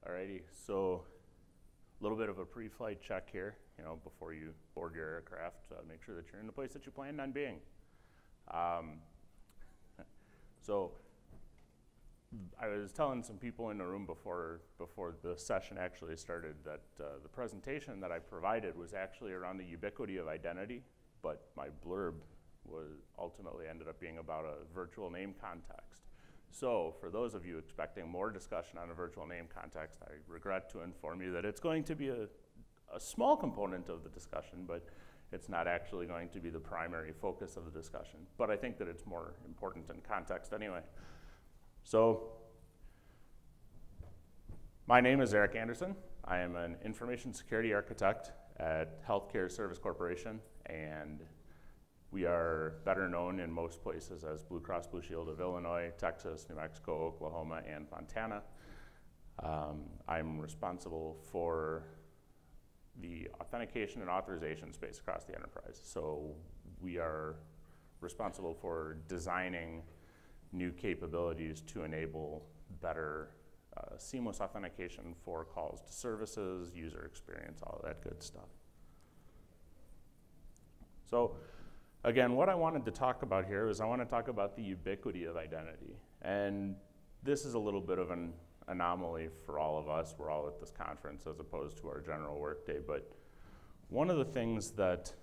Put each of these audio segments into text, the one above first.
Alrighty, so a little bit of a pre-flight check here, before you board your aircraft, make sure that you're in the place that you planned on being. So I was telling some people in the room before the session actually started that the presentation that I provided was actually around the ubiquity of identity, but my blurb ultimately ended up being about a virtual name context. So for those of you expecting more discussion on a virtual name context, I regret to inform you that it's going to be a small component of the discussion, but it's not actually going to be the primary focus of the discussion. But I think that it's more important in context anyway. So my name is Eric Anderson. I am an information security architect at Healthcare Service Corporation, and we are better known in most places as Blue Cross Blue Shield of Illinois, Texas, New Mexico, Oklahoma, and Montana. I'm responsible for the authentication and authorization space across the enterprise. So we are responsible for designing new capabilities to enable better seamless authentication for calls to services, user experience, all of that good stuff. So again, what I wanted to talk about here is I want to talk about the ubiquity of identity. And this is a little bit of an anomaly for all of us. We're all at this conference as opposed to our general workday. But one of the things that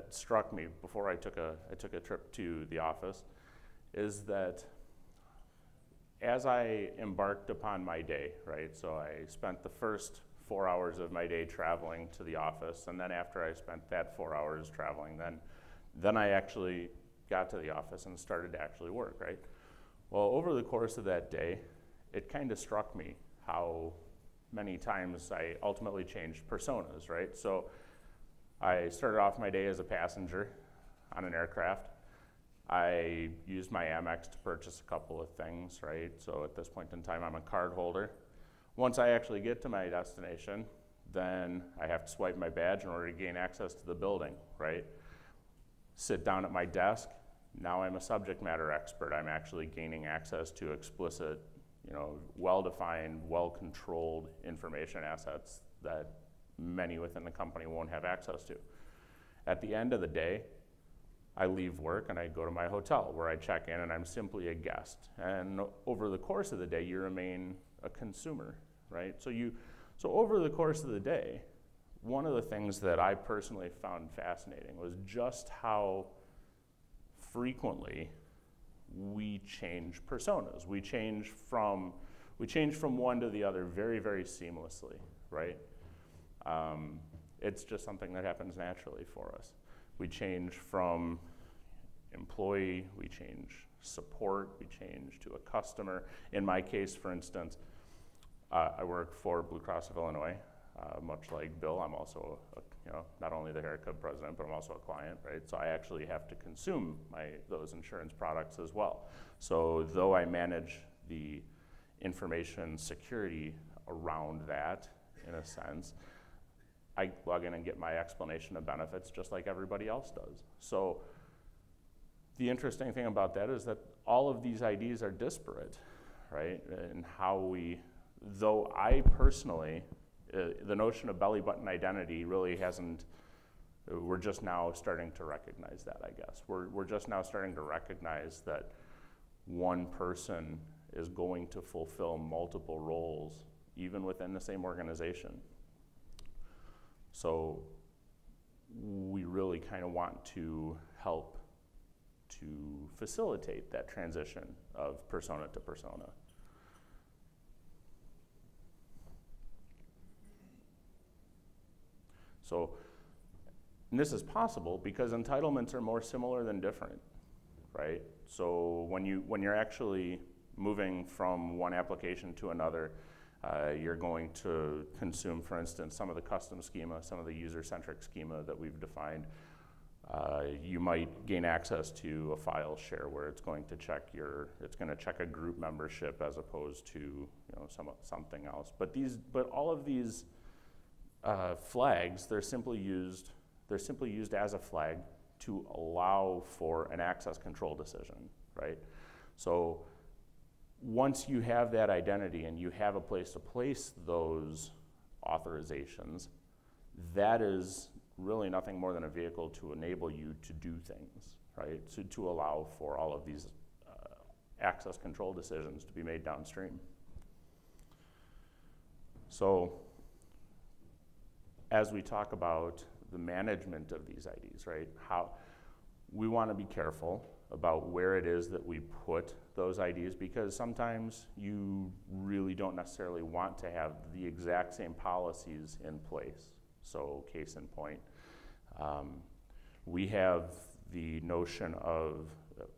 struck me before I took a trip to the office is that as I embarked upon my day, right? So I spent the first 4 hours of my day traveling to the office, and then after I spent that 4 hours traveling, then I actually got to the office and started to actually work, right? Well, over the course of that day, it kind of struck me how many times I ultimately changed personas, right? So I started off my day as a passenger on an aircraft. I used my Amex to purchase a couple of things, right? So at this point in time, I'm a card holder. Once I actually get to my destination, then I have to swipe my badge in order to gain access to the building, right? Sit down at my desk. Now I'm a subject matter expert. I'm actually gaining access to explicit, well-defined, well-controlled information assets that many within the company won't have access to. At the end of the day, I leave work and I go to my hotel where I check in and I'm simply a guest. And over the course of the day, you remain a consumer, right? So over the course of the day, one of the things that I personally found fascinating was just how frequently we change personas. We change from one to the other very, very seamlessly, right? It's just something that happens naturally for us. We change from employee, we change support, we change to a customer. In my case, for instance, I work for Blue Cross of Illinois. Much like Bill, I'm also, not only the haircut president, but I'm also a client, right? So I actually have to consume those insurance products as well. So though I manage the information security around that, in a sense, I log in and get my explanation of benefits just like everybody else does. So the interesting thing about that is that all of these IDs are disparate, right? And though I personally, the notion of belly button identity really we're just now starting to recognize that, I guess. We're just now starting to recognize that one person is going to fulfill multiple roles, even within the same organization. So we really kind of want to help to facilitate that transition of persona to persona. So, and this is possible because entitlements are more similar than different, right? So when you're actually moving from one application to another, you're going to consume, for instance, some of the custom schema, some of the user-centric schema that we've defined. You might gain access to a file share where it's going to check a group membership as opposed to something else. But all of these flags, they're simply used as a flag to allow for an access control decision, right? So once you have that identity and you have a place to place those authorizations, that is really nothing more than a vehicle to enable you to do things, right? To allow for all of these access control decisions to be made downstream. So as we talk about the management of these IDs, right, how we want to be careful about where it is that we put those IDs, because sometimes you really don't necessarily want to have the exact same policies in place. So case in point, we have the notion of,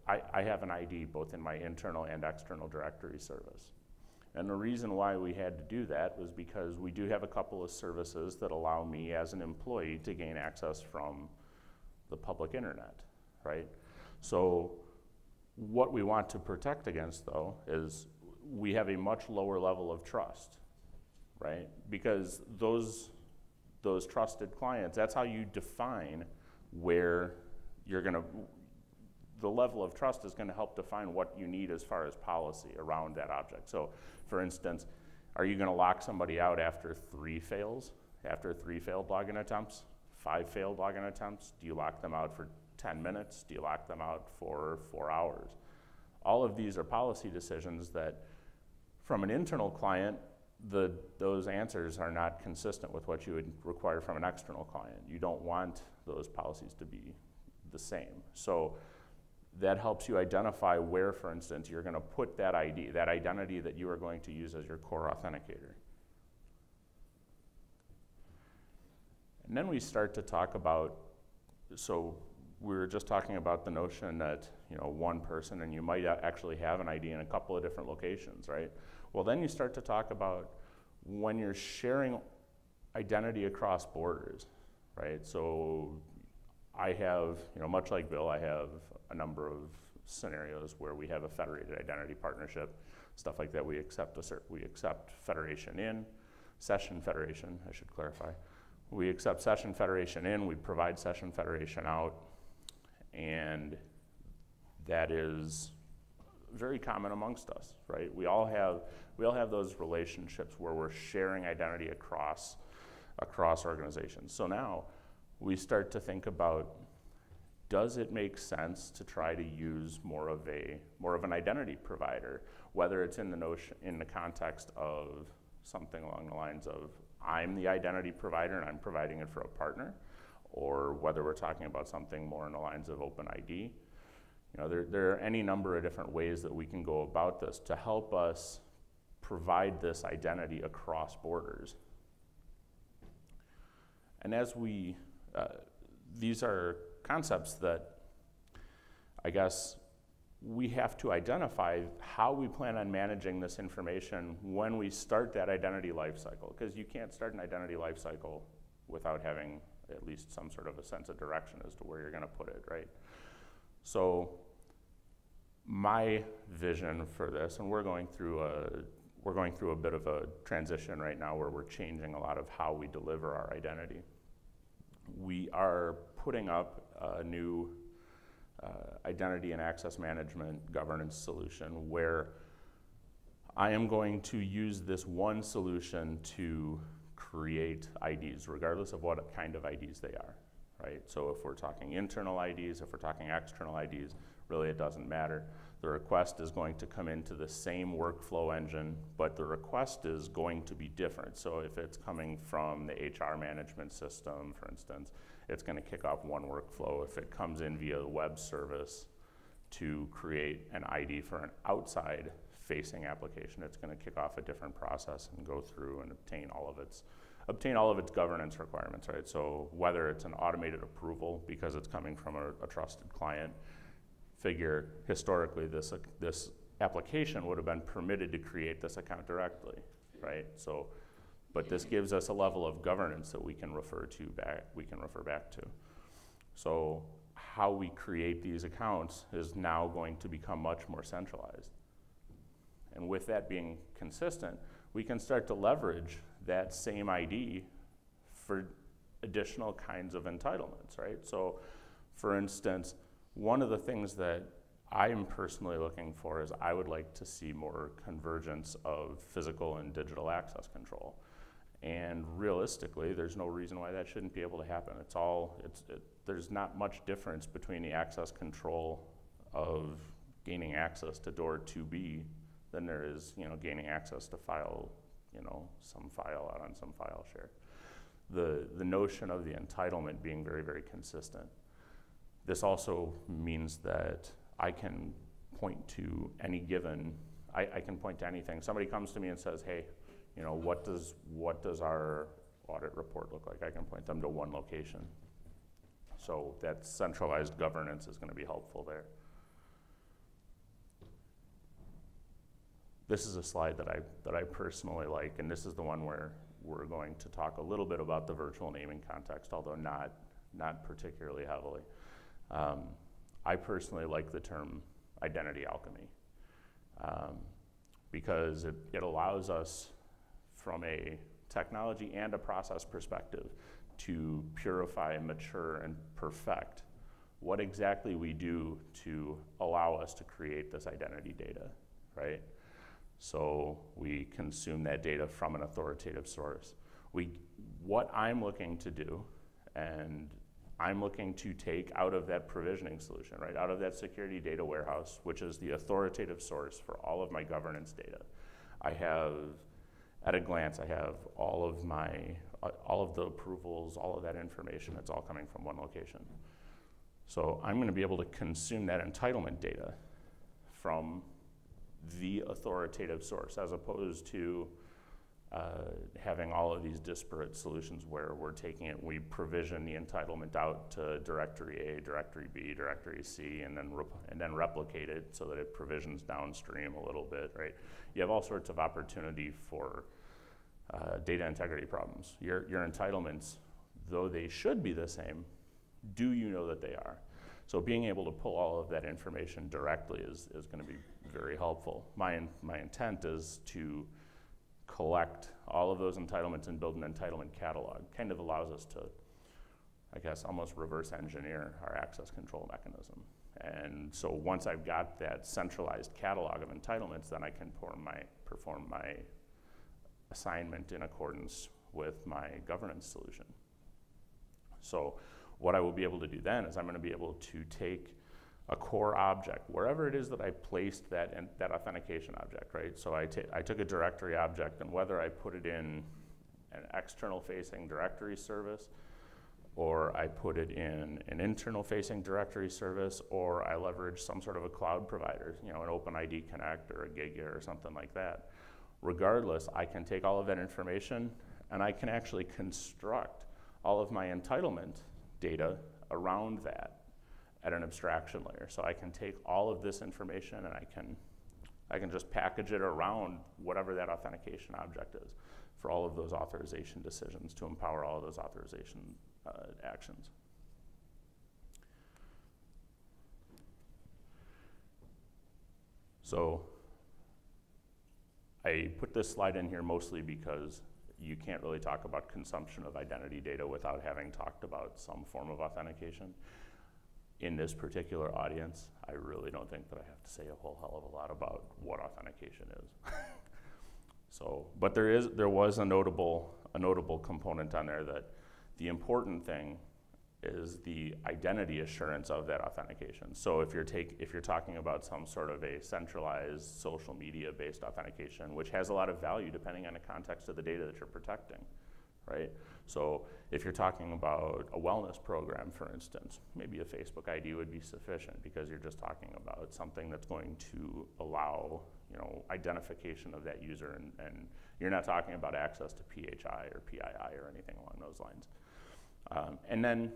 I have an ID both in my internal and external directory service. And the reason why we had to do that was because we do have a couple of services that allow me as an employee to gain access from the public internet, right? So what we want to protect against, though, is we have a much lower level of trust, right? Because those trusted clients, that's how you define where you're gonna, the level of trust is gonna help define what you need as far as policy around that object. So for instance, are you gonna lock somebody out after 3 fails? After 3 failed login attempts? 5 failed login attempts? Do you lock them out for 10 minutes? Do you lock them out for 4 hours? All of these are policy decisions that from an internal client, those answers are not consistent with what you would require from an external client. You don't want those policies to be the same. So that helps you identify where, for instance, you're going to put that ID, that identity that you are going to use as your core authenticator. And then we start to talk about, so we were just talking about the notion that, you know, one person, and you might actually have an ID in a couple of different locations, right? Well, then you start to talk about when you're sharing identity across borders, right? So I have, you know, much like Bill, I have a number of scenarios where we have a federated identity partnership, stuff like that. We accept federation in, session federation, I should clarify. We accept session federation in, we provide session federation out, and that is very common amongst us, right? We all have those relationships where we're sharing identity across organizations. So now we start to think about, does it make sense to try to use more of an identity provider, whether it's in the context of something along the lines of I'm the identity provider and I'm providing it for a partner, or whether we're talking about something more in the lines of OpenID. You know, there are any number of different ways that we can go about this to help us provide this identity across borders. And as we, these are concepts that I guess we have to identify how we plan on managing this information when we start that identity lifecycle, because you can't start an identity lifecycle without having at least some sort of a sense of direction as to where you're going to put it, right? So my vision for this, and we're going through a bit of a transition right now where we're changing a lot of how we deliver our identity. We are putting up a new identity and access management governance solution where I am going to use this one solution to create IDs, regardless of what kind of IDs they are, right? So if we're talking internal IDs, if we're talking external IDs, really it doesn't matter. The request is going to come into the same workflow engine, but the request is going to be different. So if it's coming from the HR management system, for instance, it's going to kick off one workflow. If it comes in via the web service to create an ID for an outside facing application, it's going to kick off a different process and go through and obtain all of its governance requirements, right? So whether it's an automated approval because it's coming from a trusted client, figure historically this application would have been permitted to create this account directly, right? So, but this gives us a level of governance that we can refer back to. So how we create these accounts is now going to become much more centralized. And with that being consistent, we can start to leverage that same ID for additional kinds of entitlements, right? So for instance, one of the things that I am personally looking for is I would like to see more convergence of physical and digital access control. And realistically, there's no reason why that shouldn't be able to happen. There's not much difference between the access control of gaining access to door 2B than there is, gaining access to file, some file out on some file share. The notion of the entitlement being very, very consistent. This also means that I can point to any given, I can point to anything. Somebody comes to me and says, hey, what does our audit report look like? I can point them to one location. So that centralized governance is going to be helpful there. This is a slide that I personally like, and this is the one where we're going to talk a little bit about the virtual naming context, although not particularly heavily. I personally like the term identity alchemy because it allows us, from a technology and a process perspective, to purify, mature, and perfect what exactly we do to allow us to create this identity data, right? So we consume that data from an authoritative source. What I'm looking to do, and I'm looking to take out of that provisioning solution, right, out of that security data warehouse, which is the authoritative source for all of my governance data. At a glance, I have all of the approvals, all of that information. It's all coming from one location. So I'm going to be able to consume that entitlement data from the authoritative source, as opposed to having all of these disparate solutions where we're taking it, we provision the entitlement out to directory A, directory B, directory C, and then replicate it so that it provisions downstream a little bit, right? You have all sorts of opportunity for data integrity problems. Your entitlements, though they should be the same, do you know that they are? So being able to pull all of that information directly is going to be very helpful. My intent is to collect all of those entitlements and build an entitlement catalog. Kind of allows us to, I guess, almost reverse engineer our access control mechanism. And so once I've got that centralized catalog of entitlements, then I can perform my assignment in accordance with my governance solution. So what I will be able to do then is I'm going to be able to take a core object, wherever it is that I placed that authentication object, right? So I took a directory object, and whether I put it in an external facing directory service, or I put it in an internal facing directory service, or I leverage some sort of a cloud provider, an OpenID Connect or a Giga or something like that. Regardless, I can take all of that information and I can actually construct all of my entitlement data around that at an abstraction layer. So I can take all of this information and I can just package it around whatever that authentication object is for all of those authorization decisions to empower all of those authorization actions. So I put this slide in here mostly because you can't really talk about consumption of identity data without having talked about some form of authentication. In this particular audience, I really don't think that I have to say a whole hell of a lot about what authentication is. So, but there was a notable component on there that the important thing is the identity assurance of that authentication. So if you're talking about some sort of a centralized social media-based authentication, which has a lot of value depending on the context of the data that you're protecting, right? So if you're talking about a wellness program, for instance, maybe a Facebook ID would be sufficient because you're just talking about something that's going to allow, identification of that user, and you're not talking about access to PHI or PII or anything along those lines. And then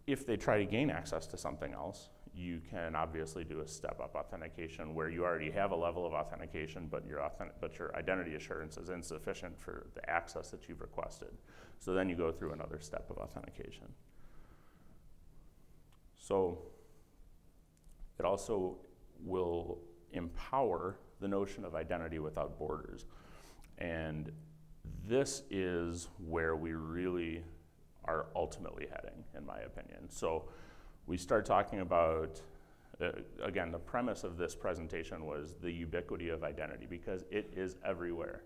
if they try to gain access to something else, you can obviously do a step-up authentication where you already have a level of authentication, but your identity assurance is insufficient for the access that you've requested. So then you go through another step of authentication. So it also will empower the notion of identity without borders. And this is where we really are ultimately heading, in my opinion. So we start talking about again, the premise of this presentation was the ubiquity of identity, because it is everywhere.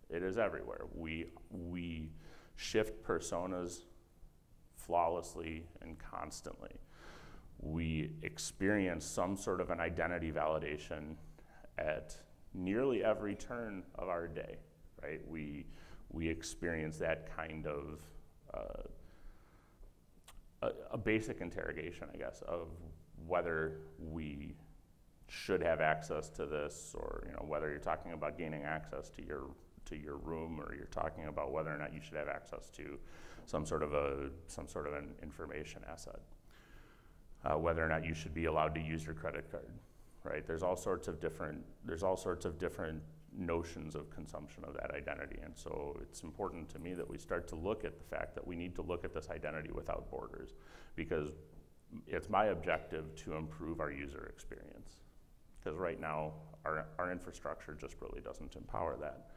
It is everywhere. We shift personas flawlessly and constantly. We experience some sort of an identity validation at nearly every turn of our day, right? We experience that kind of a basic interrogation, I guess, of whether we should have access to this, or whether you're talking about gaining access to your room, or you're talking about whether or not you should have access to some sort of an information asset, whether or not you should be allowed to use your credit card, right? There's all sorts of different notions of consumption of that identity, and so it's important to me that we start to look at the fact that we need to look at this identity without borders, because it's my objective to improve our user experience, because right now our infrastructure just really doesn't empower that.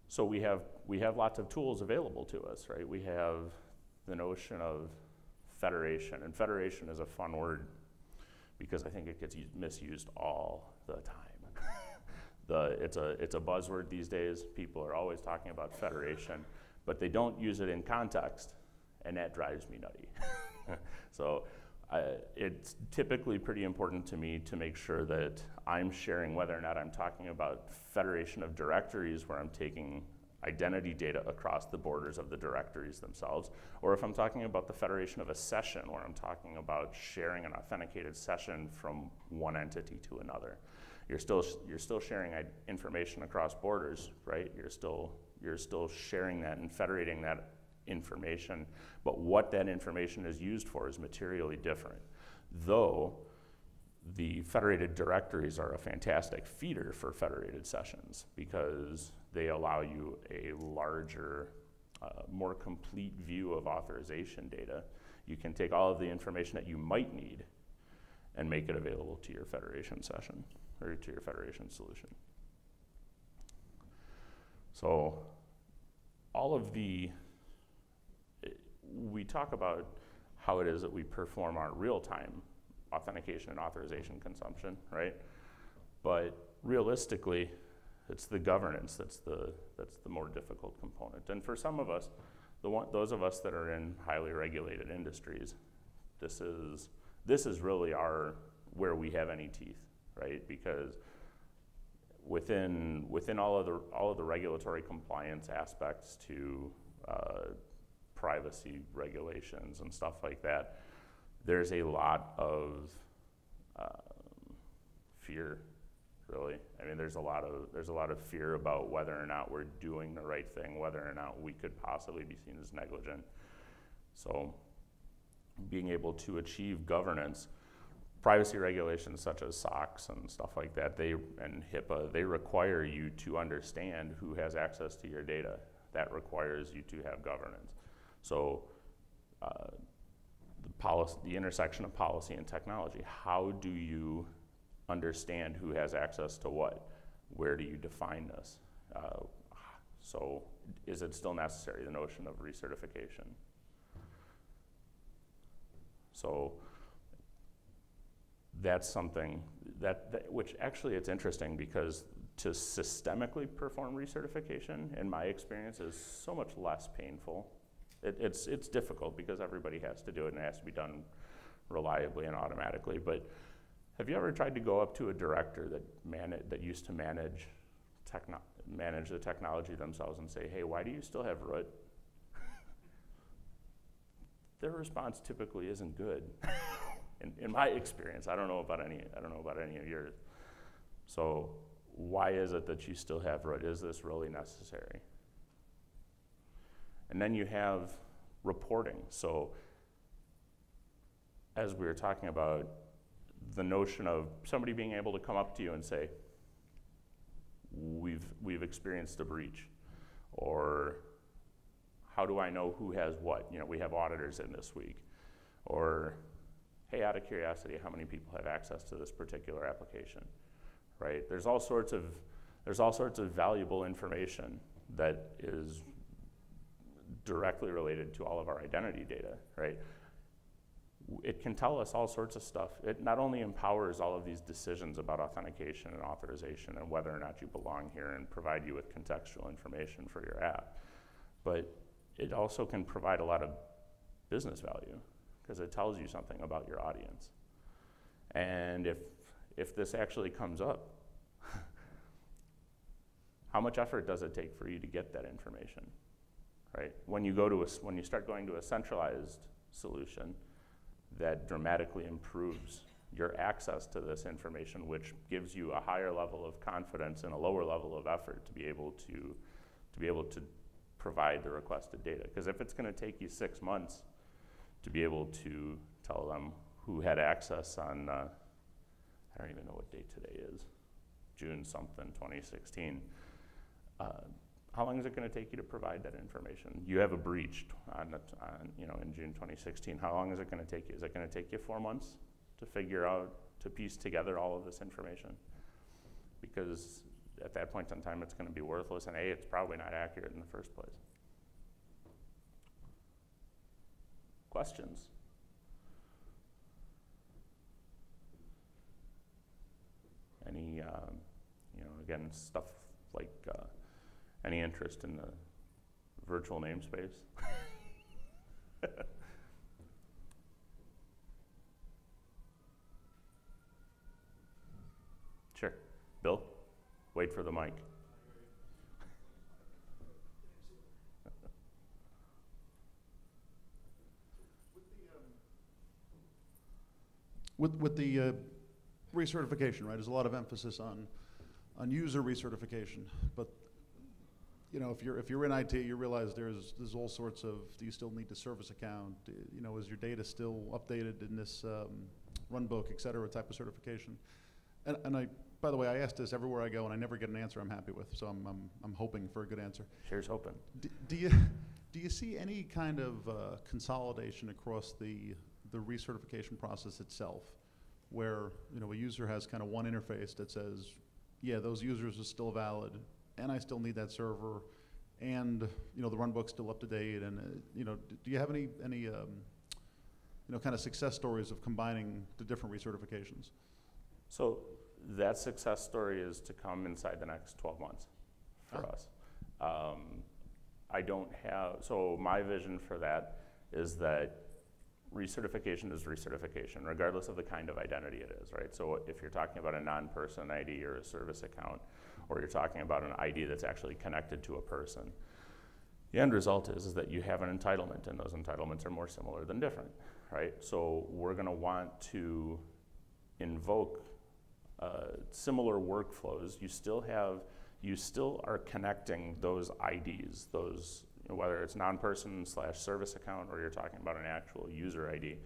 So we have lots of tools available to us, right? We have the notion of federation, and federation is a fun word because I think it gets misused all the time. It's a buzzword these days. People are always talking about federation, but they don't use it in context, and that drives me nutty. So it's typically pretty important to me to make sure that I'm sharing whether or not I'm talking about federation of directories, where I'm taking identity data across the borders of the directories themselves, or if I'm talking about the federation of a session, where I'm talking about sharing an authenticated session from one entity to another. You're still sharing information across borders, right? You're still sharing that and federating that information, but what that information is used for is materially different. Though the federated directories are a fantastic feeder for federated sessions, because they allow you a larger, more complete view of authorization data. You can take all of the information that you might need and make it available to your federation session, or to your federation solution. So we talk about how it is that we perform our real-time authentication and authorization consumption, right? But realistically, it's the governance that's the more difficult component. And for some of us, those of us that are in highly regulated industries, this is really where we have any teeth, right? Because within all of the regulatory compliance aspects to privacy regulations and stuff like that, there's a lot of fear, really. I mean, there's a lot of fear about whether or not we're doing the right thing, whether or not we could possibly be seen as negligent. So being able to achieve governance, privacy regulations such as SOX and stuff like that, and HIPAA, they require you to understand who has access to your data. That requires you to have governance. So the intersection of policy and technology, how do you understand who has access to what? Where do you define this? So is it still necessary, the notion of recertification? So that's something which actually it's interesting, because to systemically perform recertification, in my experience, is so much less painful. It's difficult because everybody has to do it, and it has to be done reliably and automatically. But have you ever tried to go up to a director that used to manage the technology themselves and say, "Hey, why do you still have root?" Their response typically isn't good. In my experience, I don't know about any of yours. So why is it that you still have root? Is this really necessary? And then you have reporting. So as we were talking about, the notion of somebody being able to come up to you and say, we've experienced a breach, or how do I know who has what? We have auditors in this week. Or, hey, out of curiosity, how many people have access to this particular application, right? There's all sorts of valuable information that is directly related to all of our identity data, right? it can tell us all sorts of stuff. It not only empowers all of these decisions about authentication and authorization and whether or not you belong here and provide you with contextual information for your app, but it also can provide a lot of business value because it tells you something about your audience. And if this actually comes up, how much effort does it take for you to get that information, right? When you start going to a centralized solution, that dramatically improves your access to this information, which gives you a higher level of confidence and a lower level of effort to be able to provide the requested data. Because if it's going to take you 6 months to be able to tell them who had access on, I don't even know what date today is, June something, 2016. How long is it going to take you to provide that information? You have a breach in June 2016. How long is it going to take you? Is it going to take you 4 months to figure out, to piece together all of this information? Because at that point in time, it's going to be worthless, and A, it's probably not accurate in the first place. Questions? Any, again, stuff like any interest in the virtual namespace? Sure. Bill, wait for the mic. With the recertification, right? There's a lot of emphasis on user recertification, but if you're in IT, you realize there's all sorts of, do you still need the service account? Is your data still updated in this runbook, et cetera, type of certification? And I, by the way, I ask this everywhere I go, and I never get an answer I'm happy with. So I'm hoping for a good answer. Here's hoping. Do you see any kind of consolidation across the recertification process itself, where a user has kind of one interface that says, yeah, those users are still valid, and I still need that server, and the runbook's still up to date, and do you have any kind of success stories of combining the different recertifications? So that success story is to come inside the next 12 months for us. I don't have, so my vision for that is that recertification is recertification, regardless of the kind of identity it is, right? So if you're talking about a non-person ID or a service account, or you're talking about an ID that's actually connected to a person, the end result is that you have an entitlement, and those entitlements are more similar than different, right? So we're going to want to invoke similar workflows. You still are connecting those IDs, those, whether it's non-person / service account, or you're talking about an actual user ID,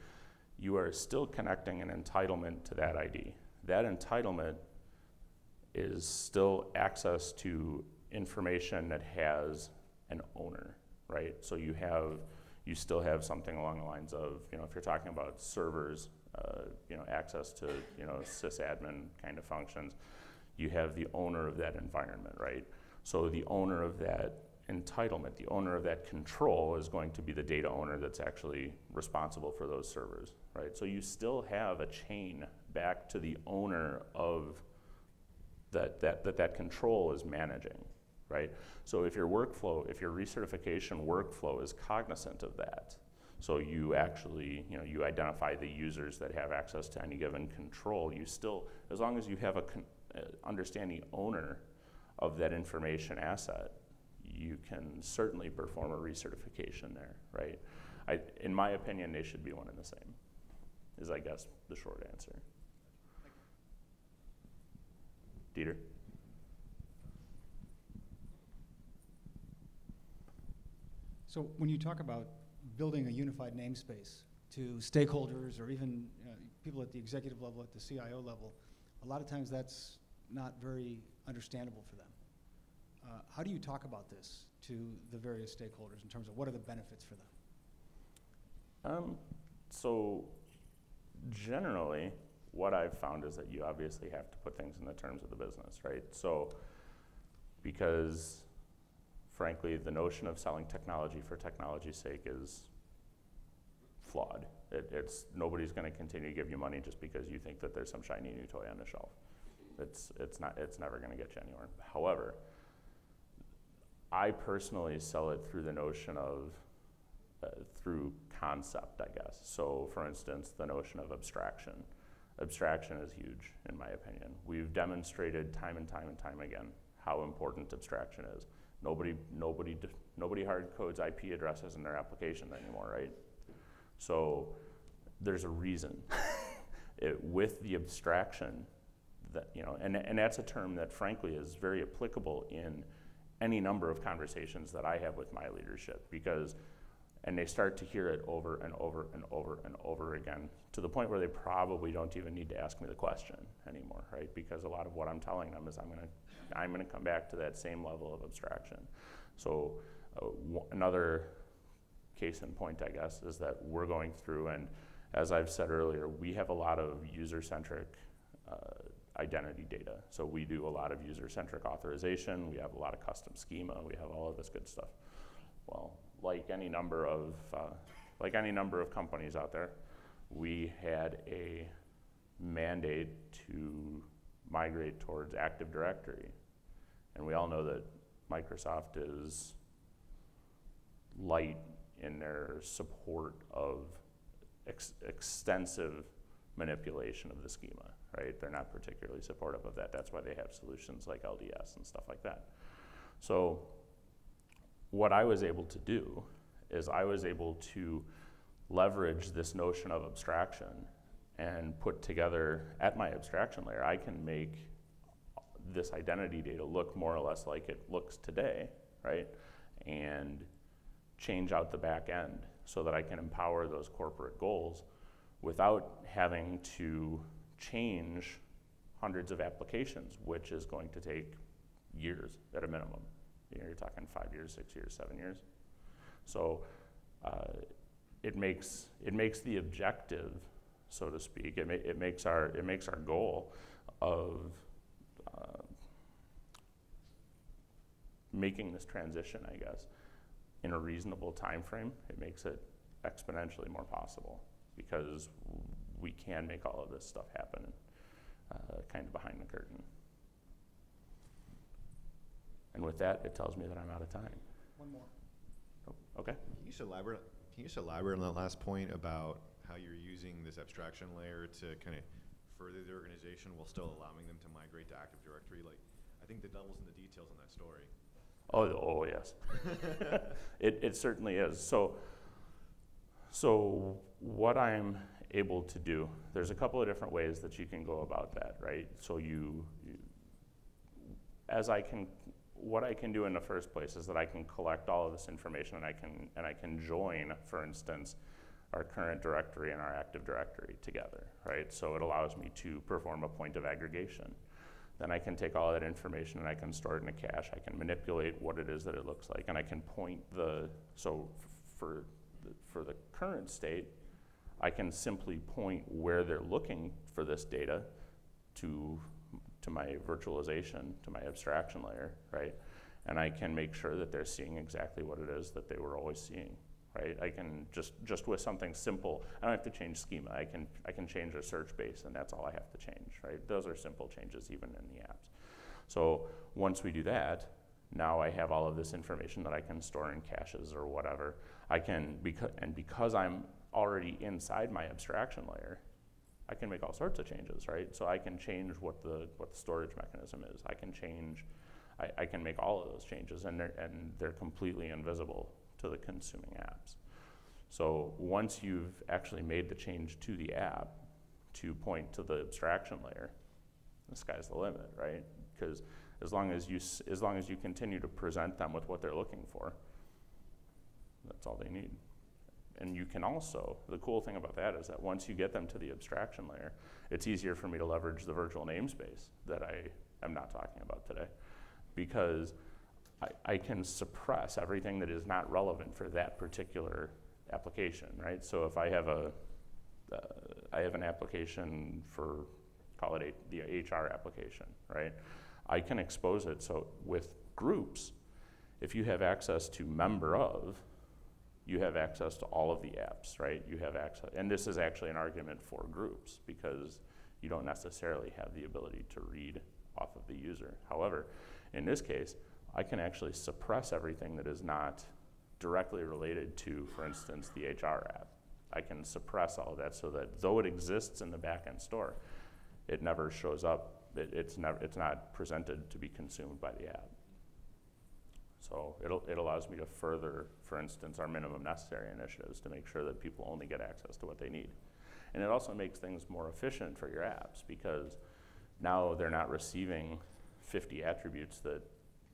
you are still connecting an entitlement to that ID. That entitlement is still access to information that has an owner, right? So you still have something along the lines of, if you're talking about servers, access to, sysadmin kind of functions, you have the owner of that environment, right? So the owner of that entitlement, the owner of that control is going to be the data owner that's actually responsible for those servers, right? So you still have a chain back to the owner of that control is managing, right? So if your recertification workflow is cognizant of that, so you actually, you identify the users that have access to any given control, you still, as long as you have a understanding owner of that information asset, you can certainly perform a recertification there, right? In my opinion, they should be one and the same, is I guess the short answer. Dieter? So when you talk about building a unified namespace to stakeholders or even people at the executive level, at the CIO level, a lot of times that's not very understandable for them. How do you talk about this to the various stakeholders in terms of what are the benefits for them? So generally, what I've found is that you obviously have to put things in the terms of the business, right? So because frankly, the notion of selling technology for technology's sake is flawed. Nobody's going to continue to give you money just because you think that there's some shiny new toy on the shelf. It's never going to get you anywhere. However, I personally sell it through the notion of, through concept, I guess. So for instance, the notion of abstraction. Abstraction is huge, in my opinion. We've demonstrated time and time and time again how important abstraction is. Nobody hard codes IP addresses in their application anymore, right? So there's a reason. With the abstraction, that, and that's a term that frankly is very applicable in any number of conversations that I have with my leadership, and they start to hear it over and over and over and over again, to the point where they probably don't even need to ask me the question anymore, right? Because a lot of what I'm telling them is I'm gonna come back to that same level of abstraction. So another case in point, I guess, is that we're going through, and as I've said earlier, we have a lot of user-centric identity data. So we do a lot of user-centric authorization, we have a lot of custom schema, we have all of this good stuff. Well, like any number of companies out there, we had a mandate to migrate towards Active Directory. And we all know that Microsoft is light in their support of extensive manipulation of the schema, right? They're not particularly supportive of that. That's why they have solutions like LDS and stuff like that. So what I was able to do is I was able to leverage this notion of abstraction and put together, at my abstraction layer, I can make this identity data look more or less like it looks today, right? And change out the back end so that I can empower those corporate goals without having to change hundreds of applications, which is going to take years at a minimum. You're talking 5 years, 6 years, 7 years. So it makes the objective, so to speak, it makes our goal of making this transition, I guess, in a reasonable time frame. It makes it exponentially more possible because we can make all of this stuff happen kind of behind the curtain. And with that, it tells me that I'm out of time. One more. Oh, okay. Can you just elaborate on that last point about how you're using this abstraction layer to kind of further the organization while still allowing them to migrate to Active Directory? Like, I think the devil's in the details on that story. Oh yes. It certainly is. So what I'm able to do, there's a couple of different ways that you can go about that, right? So what I can do in the first place is that I can collect all of this information and I can join, for instance, our current directory and our Active Directory together, right? So it allows me to perform a point of aggregation. Then I can take all that information and I can store it in a cache. I can manipulate what it is that it looks like, and I can point so for the current state, I can simply point where they're looking for this data to my virtualization, to my abstraction layer, right? And I can make sure that they're seeing exactly what it is that they were always seeing, right? I can just with something simple, I don't have to change schema. I can change a search base, and that's all I have to change, right? Those are simple changes even in the apps. So once we do that, now I have all of this information that I can store in caches or whatever. Because I'm already inside my abstraction layer, I can make all sorts of changes, right? So I can change what the storage mechanism is. I can make all of those changes, and they're completely invisible to the consuming apps. So once you've actually made the change to the app to point to the abstraction layer, the sky's the limit, right? Because as long as you continue to present them with what they're looking for, that's all they need. And you can also, the cool thing about that is that once you get them to the abstraction layer, it's easier for me to leverage the virtual namespace that I am not talking about today, because I can suppress everything that is not relevant for that particular application, right? So if I have an application for, call it the HR application, right? I can expose it. So with groups, if you have access to member of, you have access to all of the apps, right? You have access, and this is actually an argument for groups because you don't necessarily have the ability to read off of the user. However, in this case, I can actually suppress everything that is not directly related to, for instance, the HR app. I can suppress all of that so that though it exists in the backend store, it never shows up. It's not presented to be consumed by the app. So it allows me to further, for instance, our minimum necessary initiatives to make sure that people only get access to what they need. And it also makes things more efficient for your apps because now they're not receiving 50 attributes that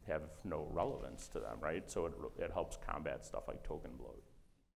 have no relevance to them, right? So it helps combat stuff like token bloat.